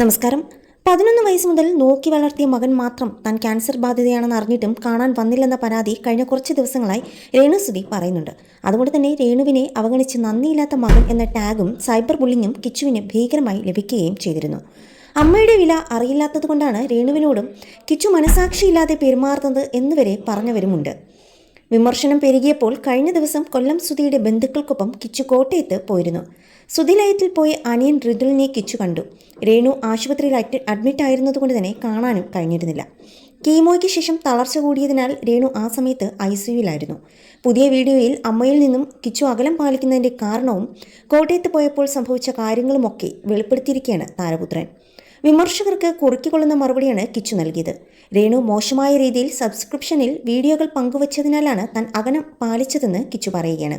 നമസ്കാരം. 11 വയസ്സ് മുതൽ നോക്കി വളർത്തിയ മകൻ മാത്രം താൻ ക്യാൻസർ ബാധിതയാണെന്ന് അറിഞ്ഞിട്ടും കാണാൻ വന്നില്ലെന്ന പരാതി കഴിഞ്ഞ കുറച്ച് ദിവസങ്ങളായി രേണുസുതി പറയുന്നുണ്ട്. അതുകൊണ്ട് തന്നെ രേണുവിനെ അവഗണിച്ച് നന്ദിയില്ലാത്ത മകൻ എന്ന ടാഗും സൈബർ ബുള്ളിങ്ങും കിച്ചുവിന് ഭീകരമായി ലഭിക്കുകയും ചെയ്തിരുന്നു. അമ്മയുടെ വില അറിയില്ലാത്തതുകൊണ്ടാണ് രേണുവിനോടും കിച്ചു മനസാക്ഷിയില്ലാതെ പെരുമാറുന്നത് എന്നുവരെ പറഞ്ഞവരുമുണ്ട്. വിമർശനം പെരുകിയപ്പോൾ കഴിഞ്ഞ ദിവസം കൊല്ലം സുധിയുടെ ബന്ധുക്കൾക്കൊപ്പം കിച്ചു കോട്ടയത്ത് പോയിരുന്നു. സുധിലയത്തിൽ പോയി അനിയൻ ഋതുലിനെ കിച്ചു കണ്ടു. രേണു ആശുപത്രിയിൽ അഡ്മിറ്റ് ആയിരുന്നതുകൊണ്ട് തന്നെ കാണാനും കഴിഞ്ഞിരുന്നില്ല. കീമോയ്ക്ക് ശേഷം തളർച്ച കൂടിയതിനാൽ രേണു ആ സമയത്ത് ICUവിലായിരുന്നു. പുതിയ വീഡിയോയിൽ അമ്മയിൽ നിന്നും കിച്ചു അകലം പാലിക്കുന്നതിൻ്റെ കാരണവും കോട്ടയത്ത് പോയപ്പോൾ സംഭവിച്ച കാര്യങ്ങളുമൊക്കെ വെളിപ്പെടുത്തിയിരിക്കുകയാണ് താരപുത്രൻ. വിമർശകർക്ക് കുറുക്കിക്കൊള്ളുന്ന മറുപടിയാണ് കിച്ചു നൽകിയത്. രേണു മോശമായ രീതിയിൽ സബ്സ്ക്രിപ്ഷനിൽ വീഡിയോകൾ പങ്കുവച്ചതിനാലാണ് താൻ അകലം പാലിച്ചതെന്ന് കിച്ചു പറയുകയാണ്.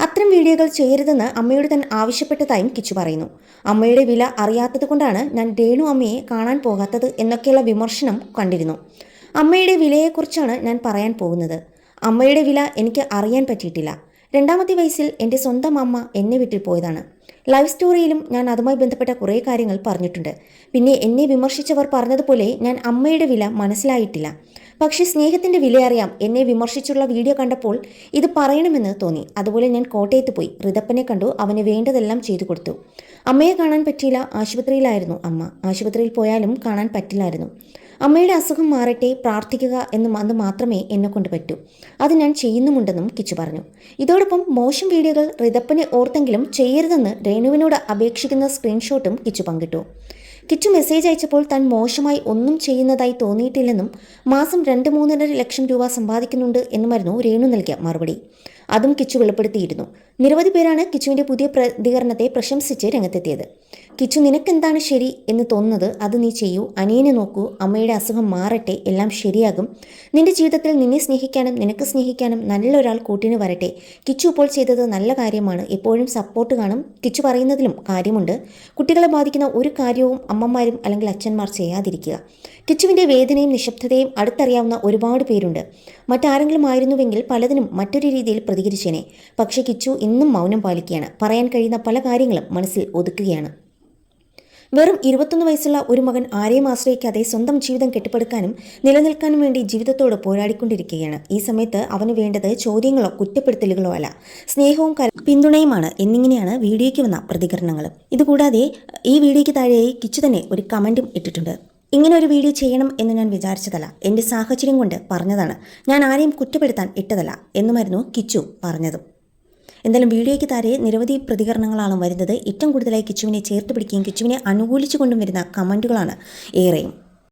അത്തരം വീഡിയോകൾ ചെയ്യരുതെന്ന് അമ്മയോട് താൻ ആവശ്യപ്പെട്ടതായും കിച്ചു പറയുന്നു. അമ്മയുടെ വില അറിയാത്തത് കൊണ്ടാണ് ഞാൻ രേണു അമ്മയെ കാണാൻ പോകാത്തത് എന്നൊക്കെയുള്ള വിമർശനം കണ്ടിരുന്നു. അമ്മയുടെ വിലയെക്കുറിച്ചാണ് ഞാൻ പറയാൻ പോകുന്നത്. അമ്മയുടെ വില എനിക്ക് അറിയാൻ പറ്റിയിട്ടില്ല. 2ാമത്തെ വയസ്സിൽ എൻ്റെ സ്വന്തം അമ്മ എന്നെ വിട്ടിൽ പോയതാണ്. ലൈവ് സ്റ്റോറിയിലും ഞാൻ അതുമായി ബന്ധപ്പെട്ട കുറേ കാര്യങ്ങൾ പറഞ്ഞിട്ടുണ്ട്. പിന്നെ എന്നെ വിമർശിച്ചവർ പറഞ്ഞതുപോലെ ഞാൻ അമ്മയുടെ വില മനസ്സിലായിട്ടില്ല. പക്ഷേ സ്നേഹത്തിൻ്റെ വില അറിയാം. എന്നെ വിമർശിച്ചുള്ള വീഡിയോ കണ്ടപ്പോൾ ഇത് പറയണമെന്ന് തോന്നി. അതുപോലെ ഞാൻ കോട്ടയത്ത് പോയി ഋതപ്പനെ കണ്ടു. അവന് വേണ്ടതെല്ലാം ചെയ്തു കൊടുത്തു. അമ്മയെ കാണാൻ പറ്റിയില്ല. ആശുപത്രിയിലായിരുന്നു അമ്മ. ആശുപത്രിയിൽ പോയാലും കാണാൻ പറ്റില്ലായിരുന്നു. അമ്മയുടെ അസുഖം മാറട്ടെ, പ്രാർത്ഥിക്കുക അത് മാത്രമേ എന്നെക്കൊണ്ട് പറ്റൂ. അത് ഞാൻ ചെയ്യുന്നുമുണ്ടെന്നും കിച്ചു പറഞ്ഞു. ഇതോടൊപ്പം മോശം വീഡിയോകൾ ഋതപ്പനെ ഓർത്തെങ്കിലും ചെയ്യരുതെന്ന് രേണുവിനോട് അപേക്ഷിക്കുന്ന സ്ക്രീൻഷോട്ടും കിച്ചു പങ്കിട്ടു. കിച്ചു മെസ്സേജ് അയച്ചപ്പോൾ താൻ മോശമായി ഒന്നും ചെയ്യുന്നതായി തോന്നിയിട്ടില്ലെന്നും മാസം 2-3.5 ലക്ഷം രൂപ സമ്പാദിക്കുന്നുണ്ട് എന്നുമായിരുന്നു രേണു നൽകിയ മറുപടി. അതും കിച്ചു വെളിപ്പെടുത്തിയിരുന്നു. നിരവധി പേരാണ് കിച്ചുവിൻ്റെ പുതിയ പ്രതികരണത്തെ പ്രശംസിച്ച് രംഗത്തെത്തിയത്. കിച്ചു, നിനക്കെന്താണ് ശരി എന്ന് തോന്നുന്നത് അത് നീ ചെയ്യൂ. അനിയനെ നോക്കൂ. അമ്മയുടെ അസുഖം മാറട്ടെ, എല്ലാം ശരിയാകും. നിന്റെ ജീവിതത്തിൽ നിന്നെ സ്നേഹിക്കാനും നിനക്ക് സ്നേഹിക്കാനും നല്ലൊരാൾ കൂട്ടിന് വരട്ടെ. കിച്ചു ഇപ്പോൾ ചെയ്തത് നല്ല കാര്യമാണ്. എപ്പോഴും സപ്പോർട്ട് കാണും. കിച്ചു പറയുന്നതിലും കാര്യമുണ്ട്. കുട്ടികളെ ബാധിക്കുന്ന ഒരു കാര്യവും അമ്മമാരും അല്ലെങ്കിൽ അച്ഛന്മാർ ചെയ്യാതിരിക്കുക. കിച്ചുവിൻ്റെ വേദനയും നിശബ്ദതയും അടുത്തറിയാവുന്ന ഒരുപാട് പേരുണ്ട്. മറ്റാരെങ്കിലും ആയിരുന്നുവെങ്കിൽ പലതിനും മറ്റൊരു രീതിയിൽ പ്രതികരിച്ചേനെ. പക്ഷേ കിച്ചു ഇന്നും മൗനം പാലിക്കുകയാണ്. പറയാൻ കഴിയുന്ന പല കാര്യങ്ങളും മനസ്സിൽ ഒതുക്കുകയാണ്. വെറും 21 വയസ്സുള്ള ഒരു മകൻ ആരെയും ആശ്രയിക്കാതെ സ്വന്തം ജീവിതം കെട്ടിപ്പടുക്കാനും നിലനിൽക്കാനും വേണ്ടി ജീവിതത്തോട് പോരാടിക്കൊണ്ടിരിക്കുകയാണ്. ഈ സമയത്ത് അവന് വേണ്ടത് ചോദ്യങ്ങളോ കുറ്റപ്പെടുത്തലുകളോ അല്ല, സ്നേഹവും പിന്തുണയുമാണ് എന്നിങ്ങനെയാണ് വീഡിയോയ്ക്ക് വന്ന പ്രതികരണങ്ങൾ. ഇതുകൂടാതെ ഈ വീഡിയോയ്ക്ക് താഴെയായി കിച്ചു തന്നെ ഒരു കമൻറ്റും ഇട്ടിട്ടുണ്ട്. ഇങ്ങനെ ഒരു വീഡിയോ ചെയ്യണം എന്ന് ഞാൻ വിചാരിച്ചതല്ല, എൻ്റെ സാഹചര്യം കൊണ്ട് പറഞ്ഞതാണ്, ഞാൻ ആരെയും കുറ്റപ്പെടുത്താൻ ഇട്ടതല്ല എന്നുമായിരുന്നു കിച്ചു പറഞ്ഞതും. എന്തായാലും വീഡിയോയ്ക്ക് താഴെ നിരവധി പ്രതികരണങ്ങളാണ് വരുന്നത്. ഏറ്റവും കൂടുതലായി കിച്ചുവിനെ ചേർത്ത് പിടിക്കുകയും കിച്ചുവിനെ അനുകൂലിച്ചു കൊണ്ടും വരുന്ന കമൻറ്റുകളാണ് ഏറെയും.